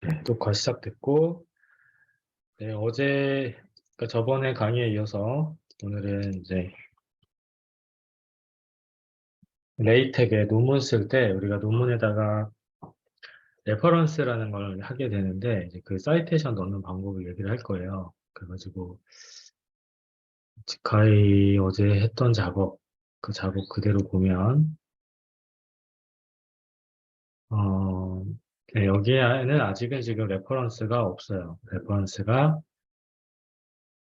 네, 녹화 시작됐고, 네, 그러니까 저번에 강의에 이어서 오늘은 이제 레이텍에 논문 쓸 때 우리가 논문에다가 레퍼런스라는 걸 하게 되는데, 이제 그 사이테이션 넣는 방법을 얘기를 할 거예요. 그래가지고, 지카이 어제 했던 작업, 그 작업 그대로 보면, 어, 네, 여기에는 아직은 지금 레퍼런스가 없어요. 레퍼런스가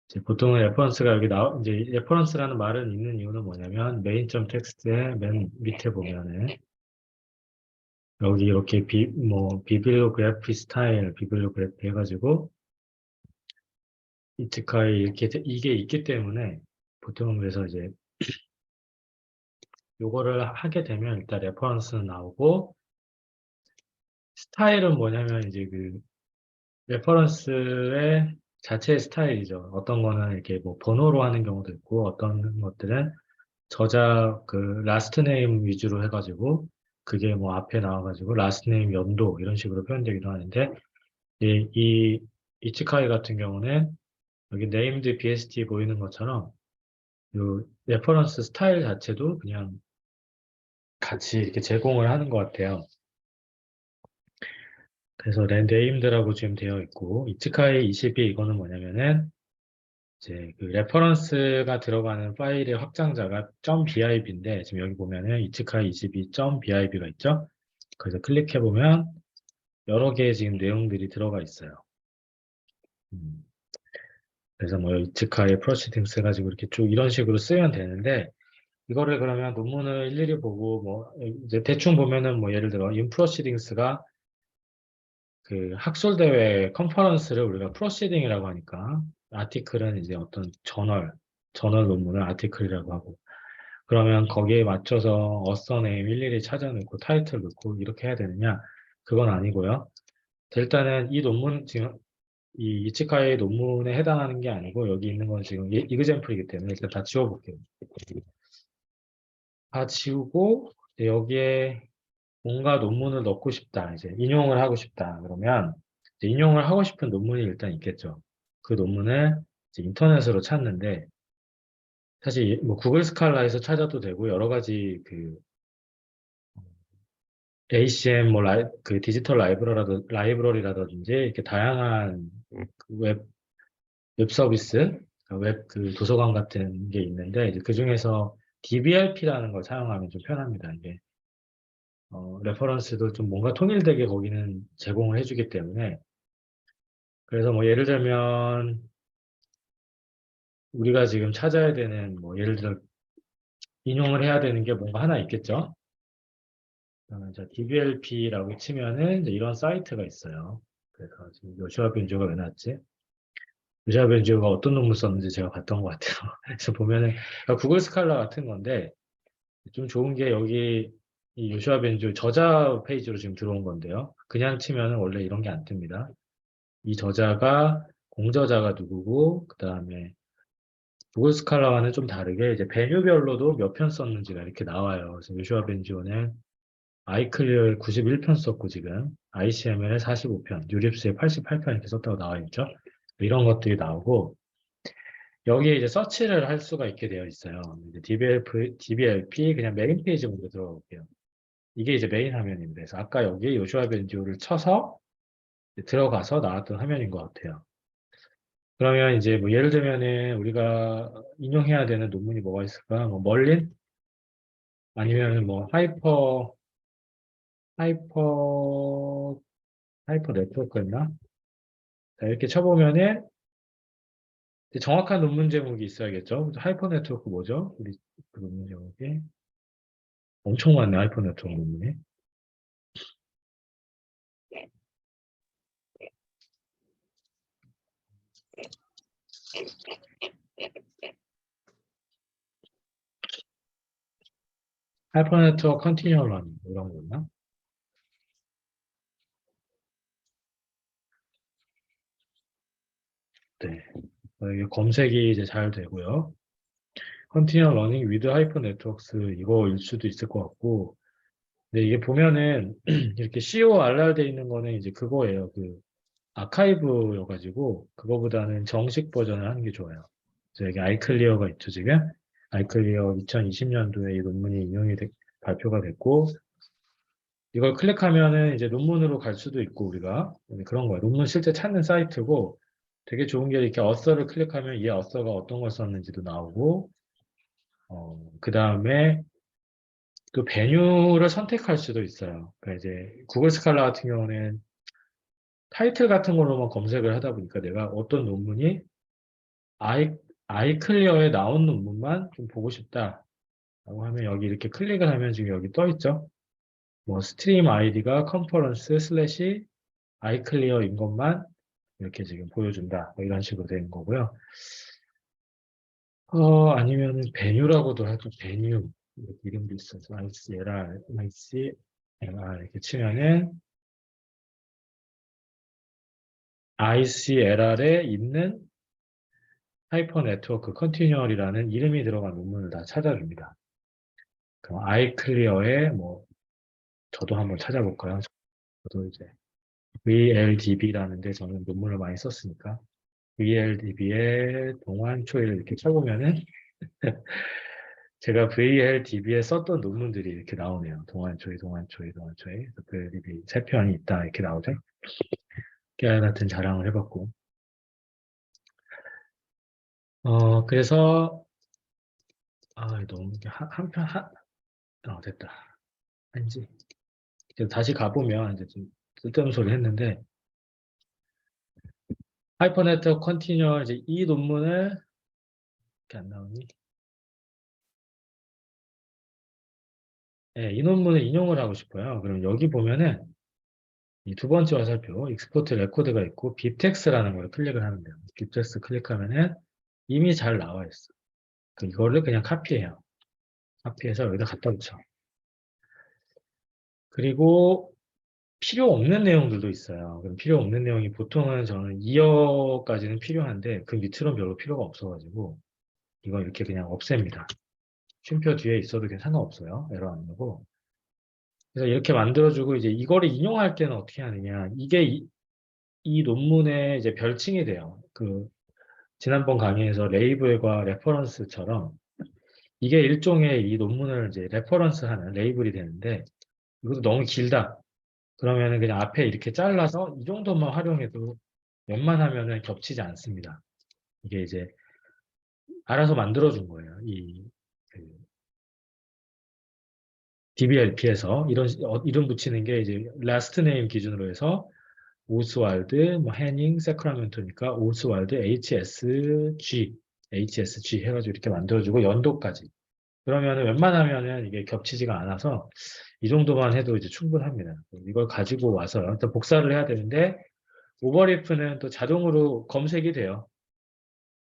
이제 보통은 레퍼런스가 이제 레퍼런스라는 말은 있는 이유는 뭐냐면 메인.점 텍스트의 맨 밑에 보면은 여기 이렇게 비블리오그래피 스타일, 비블리오그래피 해가지고 이티카이 이게 있기 때문에 보통은 그래서 이제 요거를 하게 되면 일단 레퍼런스는 나오고 스타일은 뭐냐면 이제 그 레퍼런스의 자체의 스타일이죠. 어떤 거는 이렇게 뭐 번호로 하는 경우도 있고 어떤 것들은 저자 그 라스트 네임 위주로 해가지고 그게 뭐 앞에 나와가지고 라스트 네임 연도 이런 식으로 표현되기도 하는데 이 이치카이 같은 경우는 여기 네임드 BST 보이는 것처럼 요 레퍼런스 스타일 자체도 그냥 같이 이렇게 제공을 하는 것 같아요. 그래서 네임드라고 지금 되어 있고 이치카이 22 이거는 뭐냐면은 이제 그 레퍼런스가 들어가는 파일의 확장자가 .bib인데 지금 여기 보면은 이츠카이 22.bib가 있죠. 그래서 클릭해 보면 여러 개의 지금 내용들이 들어가 있어요. 음, 그래서 뭐 이츠카이 프로시딩스 해가지고 이렇게 쭉 이런 식으로 쓰면 되는데 이거를 그러면 논문을 일일이 보고 뭐 이제 대충 보면은 뭐 예를 들어 인프로시딩스가 그 학술대회 컨퍼런스를 우리가 프로시딩이라고 하니까 아티클은 이제 어떤 저널 논문을 아티클이라고 하고 그러면 거기에 맞춰서 어서네임 일일이 찾아놓고 타이틀 넣고 이렇게 해야 되느냐? 그건 아니고요. 일단은 이 논문 지금 이 이치카의 논문에 해당하는 게 아니고 여기 있는 건 지금 이그젠플이기 때문에 일단 다 지워볼게요. 다 지우고 이제 여기에 뭔가 논문을 넣고 싶다. 이제 인용을 하고 싶다. 그러면 이제 인용을 하고 싶은 논문이 일단 있겠죠. 그 논문을 이제 인터넷으로 찾는데 사실 뭐 구글 스칼라에서 찾아도 되고 여러 가지 그 ACM 그 디지털 라이브러리라든지 이렇게 다양한 그 웹 서비스, 웹 그 도서관 같은 게 있는데 이제 그 중에서 DBRP라는 걸 사용하면 좀 편합니다. 이게 레퍼런스도 좀 뭔가 통일되게 거기는 제공을 해주기 때문에 그래서 뭐 예를 들면 우리가 지금 찾아야 되는 뭐 예를 들어 인용을 해야 되는 게 뭔가 하나 있겠죠. 그러면 자 DBLP라고 치면은 이제 이런 사이트가 있어요. 그래서 지금 요시아 벤조가 왜 나왔지? 요시아 벤조가 어떤 논문 썼는지 제가 봤던 것 같아요. 그래서 보면은 구글 스칼라 같은 건데 좀 좋은 게 여기 이 요시아 벤조 저자 페이지로 지금 들어온 건데요. 그냥 치면은 원래 이런 게 안 뜹니다. 이 저자가 공저자가 누구고 그 다음에 구글 스칼라와는 좀 다르게 이제 베뉴별로도 몇 편 썼는지가 이렇게 나와요. 그래서 요시아 벤조는 아이클리어에 91편 썼고 지금 ICML에 45편, 뉴립스에 88편 이렇게 썼다고 나와 있죠. 이런 것들이 나오고 여기에 이제 서치를 할 수가 있게 되어 있어요. 이제 DBLP 그냥 메인 페이지 먼저 들어가 볼게요. 이게 이제 메인 화면입니다. 그래서 아까 여기에 요슈아 벤지오를 쳐서 들어가서 나왔던 화면인 것 같아요. 그러면 이제 뭐 예를 들면은 우리가 인용해야 되는 논문이 뭐가 있을까? 뭐 멀린 아니면 뭐 하이퍼 하이퍼 네트워크였나? 자, 이렇게 쳐보면은 이제 정확한 논문 제목이 있어야겠죠. 하이퍼 네트워크 뭐죠? 우리 그 논문 제목이 엄청 많네. 하이퍼 네트워크 논문이. 하이퍼 네트워크 컨티뉴얼 러닝 이런 거였나? 네. 이게 검색이 이제 잘 되고요. 컨티뉴얼 러닝 위드 하이퍼 네트워크스 이거일 수도 있을 것 같고 근데 이게 보면은 이렇게 CORR 돼 있는 거는 이제 그거예요. 아카이브여가지고 그거보다는 정식 버전을 하는 게 좋아요. 그래서 여기 아이클리어가 있죠, 지금. 아이클리어 2020년도에 이 논문이 발표가 됐고, 이걸 클릭하면은 이제 논문으로 갈 수도 있고, 우리가. 그런 거예요. 논문 실제 찾는 사이트고, 되게 좋은 게 이렇게 어서를 클릭하면 이 어서가 어떤 걸 썼는지도 나오고, 그 다음에 그 베뉴를 선택할 수도 있어요. 그러니까 이제 구글 스칼라 같은 경우는 타이틀 같은 걸로만 검색을 하다 보니까 내가 어떤 논문이 아이, 아이클리어에 나온 논문만 좀 보고 싶다라고 하면 여기 이렇게 클릭을 하면 지금 여기 떠 있죠. 뭐 스트림 아이디가 컨퍼런스 슬래시 아이클리어인 것만 이렇게 지금 보여준다. 뭐 이런 식으로 되는 거고요. 아니면 베뉴라고도 할까? 베뉴. 이렇게 이름도 있어서 ICLR, ICLR 이렇게 치면은 ICLR에 있는 하이퍼 네트워크 컨티뉴얼이라는 이름이 들어간 논문을 다 찾아줍니다. 그럼 아이클리어에 뭐 저도 한번 찾아볼까요? 저도 이제 VLDB라는데 저는 논문을 많이 썼으니까 VLDB의 동안초일 이렇게 쳐보면은 제가 VLDB에 썼던 논문들이 이렇게 나오네요. 동안초일. VLDB 세 편이 있다 이렇게 나오죠. 깨알 같은 자랑을 해봤고. 그래서 너무 한편 됐다. 아니지. 이제 다시 가보면 이제 좀 쓸데없는 소리 했는데 하이퍼네트워크 컨티뉴얼 이제 이 논문을 이렇게 안 나오니? 네, 이 논문을 인용을 하고 싶어요. 그럼 여기 보면은 이 두 번째 화살표 익스포트 레코드가 있고 빕텍스라는 걸 클릭을 하면 돼요. 빕텍스 클릭하면은 이미 잘 나와 있어. 이거를 그냥 카피해요. 카피해서 여기다 갖다 붙여. 그리고 필요 없는 내용들도 있어요. 그럼 필요 없는 내용이 보통은 저는 2어까지는 필요한데 그 밑으로는 별로 필요가 없어가지고 이거 이렇게 그냥 없앱니다. 쉼표 뒤에 있어도 그냥 상관없어요. 에러 안 나고. 그래서 이렇게 만들어주고 이제 이거를 인용할 때는 어떻게 하느냐. 이게 이 논문의 이제 별칭이 돼요. 지난번 강의에서 레이블과 레퍼런스처럼 이게 일종의 이 논문을 이제 레퍼런스하는 레이블이 되는데 이것도 너무 길다. 그러면은 그냥 앞에 이렇게 잘라서 이 정도만 활용해도 웬만하면은 겹치지 않습니다. 이게 이제 알아서 만들어준 거예요. 그 DBLP에서 이름 붙이는 게 이제 라스트 네임 기준으로 해서 오스왈드, 뭐 해닝, 세크라멘토니까 오스왈드 HSG 해가지고 이렇게 만들어주고 연도까지. 그러면은 웬만하면은 이게 겹치지가 않아서 이 정도만 해도 이제 충분합니다. 이걸 가지고 와서 일단 복사를 해야 되는데 오버리프는 또 자동으로 검색이 돼요.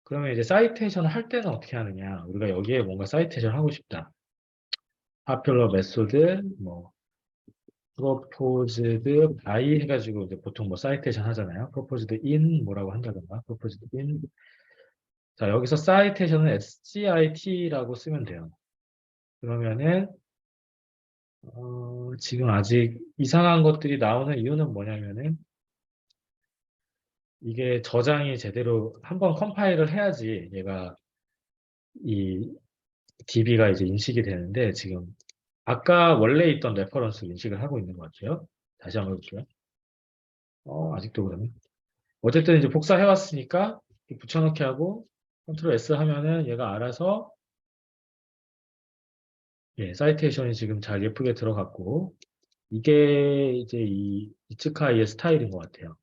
그러면 이제 사이테이션 할 때는 어떻게 하느냐? 우리가 여기에 뭔가 사이테이션 하고 싶다. popular method, 뭐 proposed by 해가지고 이제 보통 뭐 사이테이션 하잖아요. proposed in 뭐라고 한다던가 proposed in. 자, 여기서 사이테이션은 SCIT라고 쓰면 돼요. 그러면은 지금 아직 이상한 것들이 나오는 이유는 뭐냐면은 이게 저장이 제대로 한번 컴파일을 해야지 얘가 이 DB가 이제 인식이 되는데 지금 아까 원래 있던 레퍼런스 인식을 하고 있는 것 같아요. 다시 한번 해볼게요. 아직도 그러네. 어쨌든 이제 복사해왔으니까 붙여넣기 하고 컨트롤 S 하면은 얘가 알아서 예, 사이테이션이 지금 잘 예쁘게 들어갔고 이게 이제 이 이츠카이의 스타일인 것 같아요.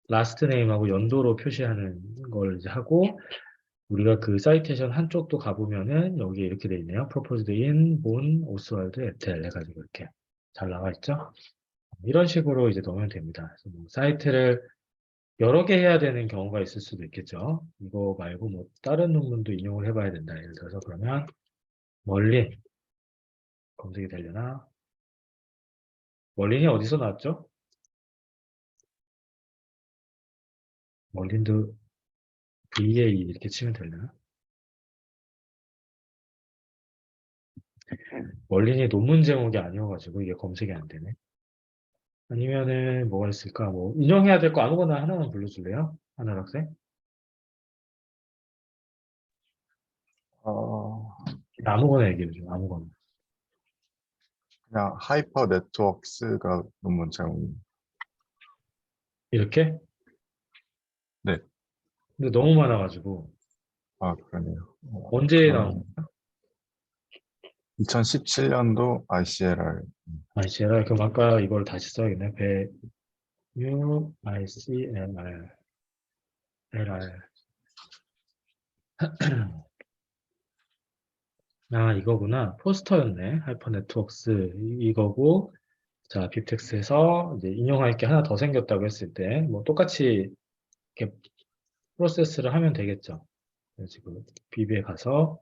라스트 네임하고 연도로 표시하는 걸 이제 하고 우리가 그 사이테이션 한쪽도 가보면은 여기에 이렇게 돼 있네요. proposed in 본 오스왈드 에텔 해가지고 이렇게 잘 나와 있죠. 이런 식으로 이제 넣으면 됩니다. 그래서 뭐 사이트를 여러 개 해야 되는 경우가 있을 수도 있겠죠. 이거 말고 뭐 다른 논문도 인용을 해봐야 된다. 예를 들어서 그러면 멀린 검색이 되려나? 멀린이 어디서 나왔죠? 멀린도 VA 이렇게 치면 되려나? 멀린이 논문 제목이 아니어가지고 이게 검색이 안 되네. 아니면은 뭐가 있을까? 뭐 인용해야 될 거 아무거나 하나만 불러줄래요? 하나 학생? 어, 아무거나 얘기해 줘. 아무거나. 그냥 하이퍼 네트워크스가 논문 제목. 이렇게? 네. 근데 너무 많아가지고 아, 그러네요. 언제 나온 그러면 2017년도 ICLR. 아니, 제가 그럼 아까 이걸 다시 써야겠네. 배유 ICLR LR. 아, 이거구나. 포스터였네. 하이퍼 네트워크스 이거고. 자, 빅텍스에서 이제 인용할 게 하나 더 생겼다고 했을 때, 뭐 똑같이 이렇게 프로세스를 하면 되겠죠. 그래서 지금 비비에 가서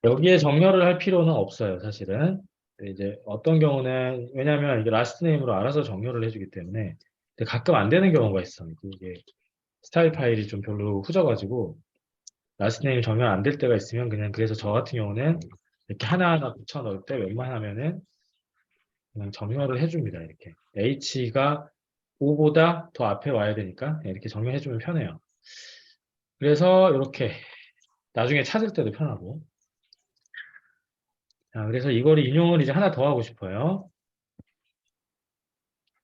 여기에 정렬을 할 필요는 없어요, 사실은. 근데 이제 어떤 경우는 왜냐하면 이게 라스트 네임으로 알아서 정렬을 해주기 때문에 근데 가끔 안 되는 경우가 있어. 이게 스타일 파일이 좀 별로 후져가지고 라스트 네임 정렬 안 될 때가 있으면 그냥 그래서 저 같은 경우는 이렇게 하나하나 붙여 넣을 때 웬만하면은 그냥 정렬을 해줍니다. 이렇게 H가 O보다 더 앞에 와야 되니까 이렇게 정렬해주면 편해요. 그래서 이렇게 나중에 찾을 때도 편하고. 자, 그래서 이거를 인용을 이제 하나 더 하고 싶어요.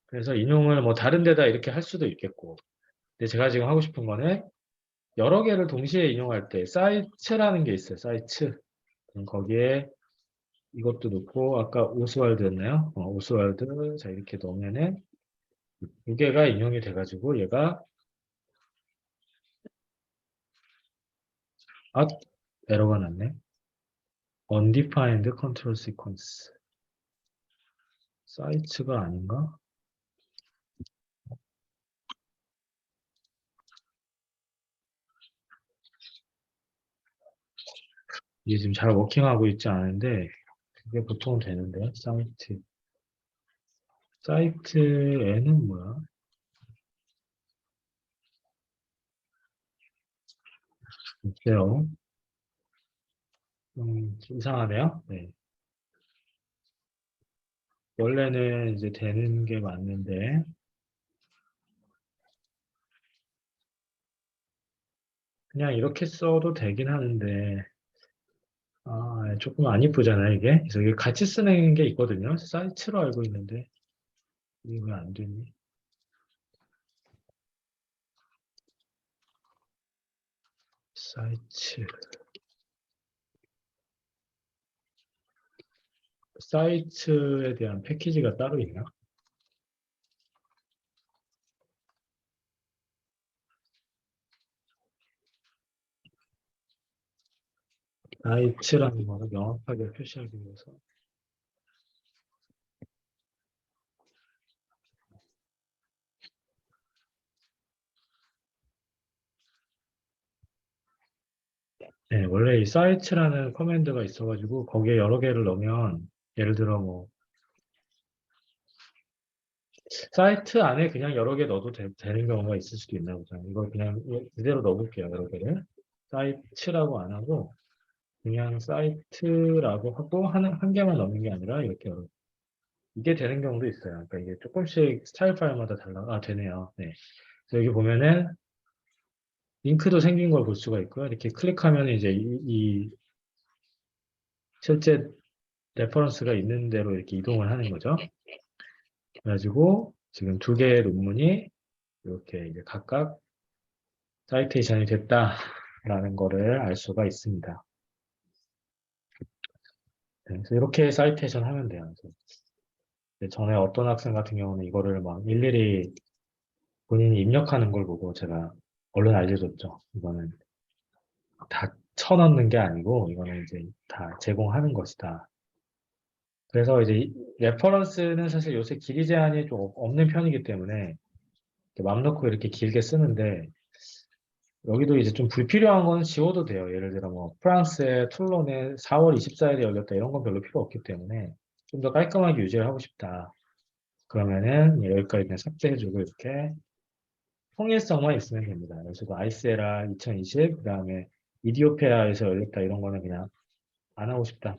그래서 인용을 뭐 다른 데다 이렇게 할 수도 있겠고. 근데 제가 지금 하고 싶은 거는 여러 개를 동시에 인용할 때 사이트라는 게 있어요. 사이트. 그럼 거기에 이것도 넣고 아까 오스왈드였나요? 오스왈드. 자, 이렇게 넣으면은 두 개가 인용이 돼가지고 얘가 아, 에러가 났네. undefined control sequence. 사이트가 아닌가? 이게 지금 잘 워킹하고 있지 않은데 그게 보통 되는데 사이트. 사이트에는 뭐야? 글쎄요. 좀 이상하네요. 네. 원래는 이제 되는 게 맞는데 그냥 이렇게 써도 되긴 하는데 아, 조금 안 이쁘잖아요, 이게. 그래서 이게 같이 쓰는 게 있거든요. 사이트로 알고 있는데 이게 왜 안 되니? 사이트. 사이트에 대한 패키지가 따로 있나? 사이트라는 거를 명확하게 표시하기 위해서. 네, 원래 이 사이트라는 커맨드가 있어가지고 거기에 여러 개를 넣으면 예를 들어 뭐 사이트 안에 그냥 여러 개 넣어도 되는 경우가 있을 수도 있나 보죠. 이걸 그냥 그대로 넣어볼게요, 여러 개를. 사이트라고 안 하고 그냥 사이트라고 하고 한 개만 넣는 게 아니라 이렇게 여러 이게 되는 경우도 있어요. 그러니까 이게 조금씩 스타일 파일마다 되네요. 네. 그래서 여기 보면은 링크도 생긴 걸 볼 수가 있고요. 이렇게 클릭하면 이제 이 실제 레퍼런스가 있는 대로 이렇게 이동을 하는 거죠. 그래가지고 지금 두 개의 논문이 이렇게 이제 각각 사이테이션이 됐다라는 거를 알 수가 있습니다. 네, 그래서 이렇게 사이테이션 하면 돼요. 그래서 전에 어떤 학생 같은 경우는 이거를 막 일일이 본인이 입력하는 걸 보고 제가 얼른 알려줬죠. 이거는 다 쳐넣는 게 아니고 이거는 이제 다 제공하는 것이다. 그래서 이제 레퍼런스는 사실 요새 길이 제한이 좀 없는 편이기 때문에 맘 놓고 이렇게 길게 쓰는데 여기도 이제 좀 불필요한 거는 지워도 돼요. 예를 들어 뭐 프랑스의 툴론에 4월 24일에 열렸다 이런 건 별로 필요 없기 때문에 좀 더 깔끔하게 유지를 하고 싶다. 그러면은 여기까지 그냥 삭제해주고 이렇게 통일성만 있으면 됩니다. 그래서 아이스에라 2020 그다음에 이디오피아에서 열렸다 이런 거는 그냥 안 하고 싶다.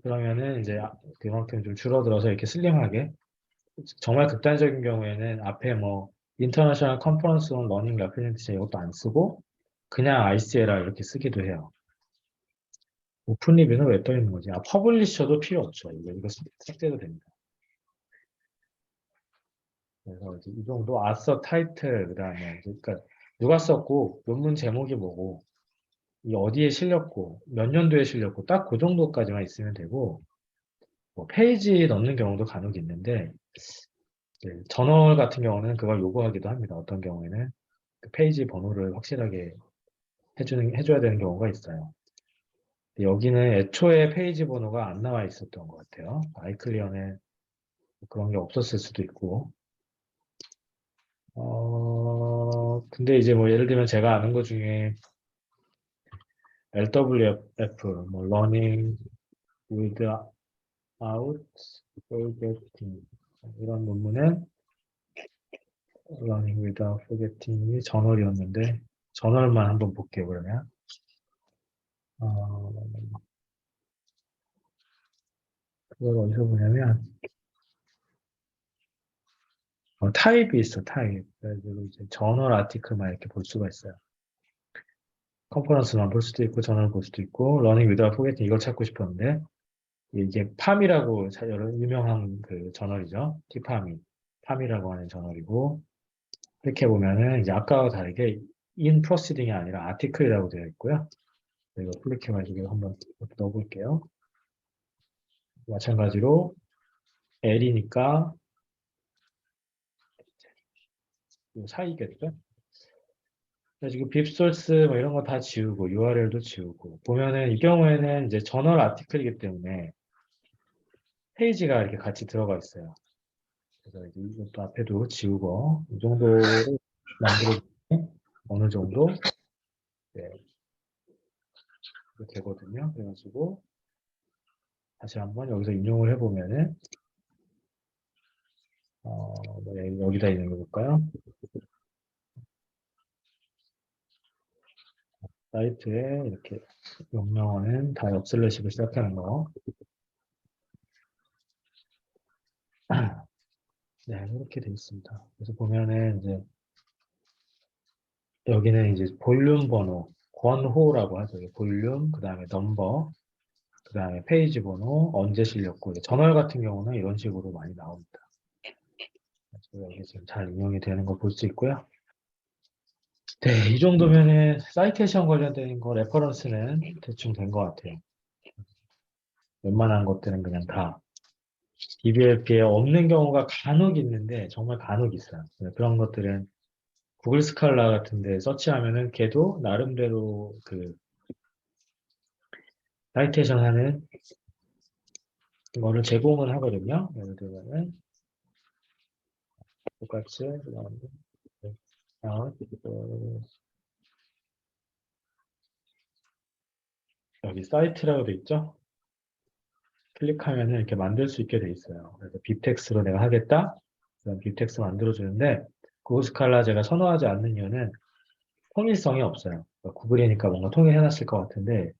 그러면은 이제 그만큼 좀 줄어들어서 이렇게 슬림하게 정말 극단적인 경우에는 앞에 뭐 인터내셔널 컨퍼런스 온 러닝 레프레젠테이션 이것도 안 쓰고 그냥 ICLR 이렇게 쓰기도 해요. 오픈 리뷰는 왜 떠 있는 거지? 퍼블리셔도 필요 없죠. 이거 삭제도 됩니다. 그래서 이제 이 정도 아서 타이틀 그다음에 그러니까 누가 썼고 논문 제목이 뭐고 이 어디에 실렸고 몇 년도에 실렸고 딱 그 정도까지만 있으면 되고 뭐 페이지 넣는 경우도 간혹 있는데 저널 같은 경우는 그걸 요구하기도 합니다. 어떤 경우에는 그 페이지 번호를 확실하게 해줘야 되는 경우가 있어요. 여기는 애초에 페이지 번호가 안 나와 있었던 것 같아요. 아이클리어는 그런 게 없었을 수도 있고. 근데 이제 뭐 예를 들면 제가 아는 것 중에 LWF, 뭐 Learning Without Forgetting 이런 논문은 Learning Without Forgetting이 저널이었는데 저널만 한번 볼게요. 그러면 어, 그걸 어디서 보냐면 타입이 있어, 타입. 그래가지고 이제 저널 아티클만 이렇게 볼 수가 있어요. 컨퍼런스만 볼 수도 있고, 저널 볼 수도 있고, 러닝 위드아웃 포게팅 이걸 찾고 싶었는데, 이게 팜이라고 여러 유명한 그 저널이죠. 티팜이. 팜이라고 하는 저널이고, 이렇게 보면은 이제 아까와 다르게 in proceeding이 아니라 아티클이라고 되어 있고요. 이거 클릭해가지고 한번 넣어볼게요. 마찬가지로 L이니까 이 사이겠죠? 지금 빕소스 뭐 이런 거 다 지우고 URL도 지우고 보면은 이 경우에는 이제 저널 아티클이기 때문에 페이지가 이렇게 같이 들어가 있어요. 그래서 이제 이것도 앞에도 지우고 이 정도로 만들어주면 어느 정도 네, 되거든요. 그래가지고 다시 한번 여기서 인용을 해보면은 뭐 여기다 인용해 볼까요? 사이트에 이렇게 명령어는 다 옆슬래시로 시작하는 거. 네, 이렇게 돼 있습니다. 그래서 보면은 이제 여기는 이제 볼륨 번호, 권호라고 하죠. 볼륨, 그 다음에 넘버, 그 다음에 페이지 번호, 언제 실렸고, 저널 같은 경우는 이런 식으로 많이 나옵니다. 그래서 여기 지금 잘 인용이 되는 거 볼 수 있고요. 네, 이 정도면은 사이테이션 관련된 거 레퍼런스는 대충 된 것 같아요. 웬만한 것들은 그냥 다 DBLP에 없는 경우가 간혹 있는데 정말 간혹 있어요. 그런 것들은 구글 스칼라 같은 데 서치하면은 걔도 나름대로 그 사이테이션 하는 거를 제공을 하거든요. 예를 들면은 똑같이 그다음에 여기 사이트라고 돼 있죠. 클릭하면은 이렇게 만들 수 있게 돼 있어요. 그래서 빅텍스로 내가 하겠다. 그럼 빅텍스 만들어주는데 구글 스칼라 제가 선호하지 않는 이유는 통일성이 없어요. 그러니까 구글이니까 뭔가 통일해놨을 것 같은데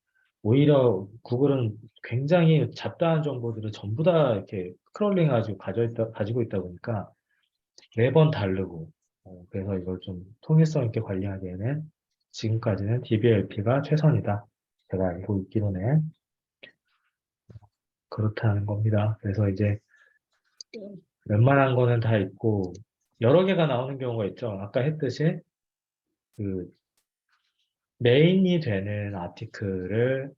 오히려 구글은 굉장히 잡다한 정보들을 전부 다 이렇게 크롤링 가지고 가지고 있다 보니까 매번 다르고 그래서 이걸 좀 통일성 있게 관리하기에는 지금까지는 DBLP가 최선이다. 제가 알고 있기로는 그렇다는 겁니다. 그래서 이제 웬만한 거는 다 있고 여러 개가 나오는 경우가 있죠. 아까 했듯이 그 메인이 되는 아티클을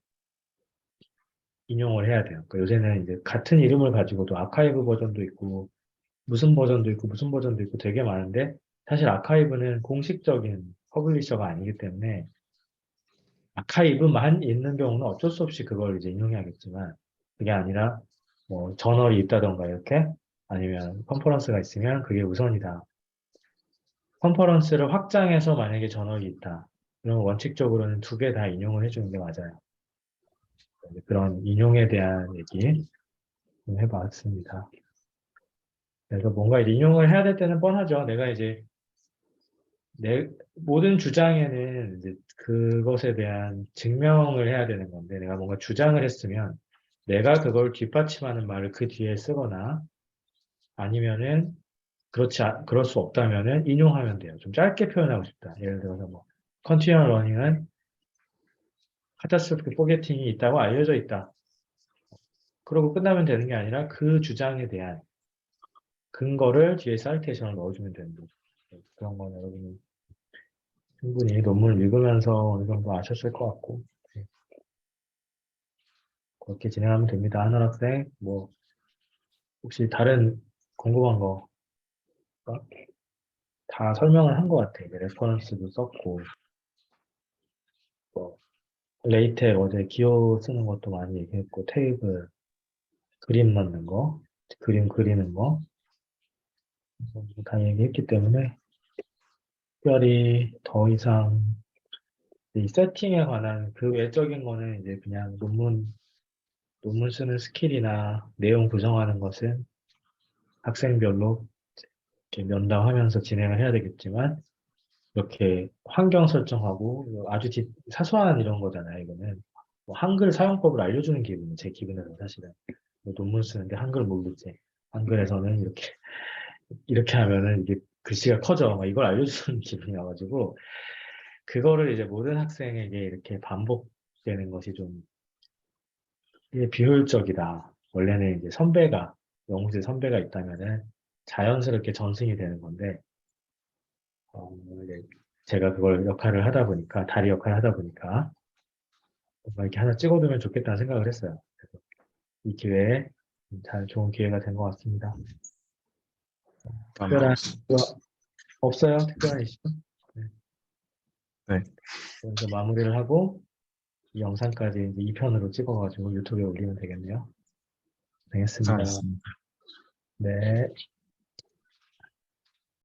인용을 해야 돼요. 그러니까 요새는 이제 같은 이름을 가지고도 아카이브 버전도 있고 무슨 버전도 있고 무슨 버전도 있고 되게 많은데 사실 아카이브는 공식적인 퍼블리셔가 아니기 때문에 아카이브만 있는 경우는 어쩔 수 없이 그걸 이제 인용해야겠지만 그게 아니라 뭐 저널이 있다던가 이렇게 아니면 컨퍼런스가 있으면 그게 우선이다. 컨퍼런스를 확장해서 만약에 저널이 있다. 그러면 원칙적으로는 두 개 다 인용을 해주는 게 맞아요. 그런 인용에 대한 얘기 좀 해봤습니다. 그래서 뭔가 인용을 해야 될 때는 뻔하죠. 내가 이제 내 모든 주장에는 이제 그것에 대한 증명을 해야 되는 건데 내가 뭔가 주장을 했으면 내가 그걸 뒷받침하는 말을 그 뒤에 쓰거나 아니면은 그럴 수 없다면은 인용하면 돼요. 좀 짧게 표현하고 싶다. 예를 들어서 뭐 continual learning은 catastrophic forgetting이 있다고 알려져 있다. 그러고 끝나면 되는 게 아니라 그 주장에 대한 근거를 뒤에 사이테이션을 넣어주면 되는 거죠. 그런 건 여러분이 충분히 논문을 읽으면서 어느 정도 아셨을 것 같고, 네. 그렇게 진행하면 됩니다. 한월 학생, 뭐, 혹시 다른 궁금한 거, 다 설명을 한 것 같아. 이제 레퍼런스도 썼고, 뭐, 레이텍 어제 기호 쓰는 것도 많이 얘기했고, 테이블, 그림 넣는 거, 그림 그리는 거, 그래서 다 얘기했기 때문에, 특별히 더 이상 이 세팅에 관한 그 외적인 거는 이제 그냥 논문 쓰는 스킬이나 내용 구성하는 것은 학생별로 이렇게 면담하면서 진행을 해야 되겠지만, 이렇게 환경 설정하고 아주 사소한 이런 거잖아요, 이거는. 뭐 한글 사용법을 알려주는 기분이 제 기분에는 사실은. 뭐 논문 쓰는데 한글 모르지. 한글에서는 이렇게 하면은 이게 글씨가 커져. 막 이걸 알려주는 기분이 와가지고, 그거를 이제 모든 학생에게 이렇게 반복되는 것이 좀 이게 비효율적이다. 원래는 이제 연구실 선배가 있다면은 자연스럽게 전승이 되는 건데, 이제 제가 그걸 역할을 하다 보니까, 다리 역할을 하다 보니까, 뭔가 이렇게 하나 찍어두면 좋겠다는 생각을 했어요. 그래서 이 기회에 잘 좋은 기회가 된 것 같습니다. 특별한 이슈가 없어요? 특별한 이슈? 네. 네. 그래서 마무리를 하고, 이 영상까지 이제 2편으로 찍어가지고 유튜브에 올리면 되겠네요. 고생했습니다. 고생하셨습니다. 네.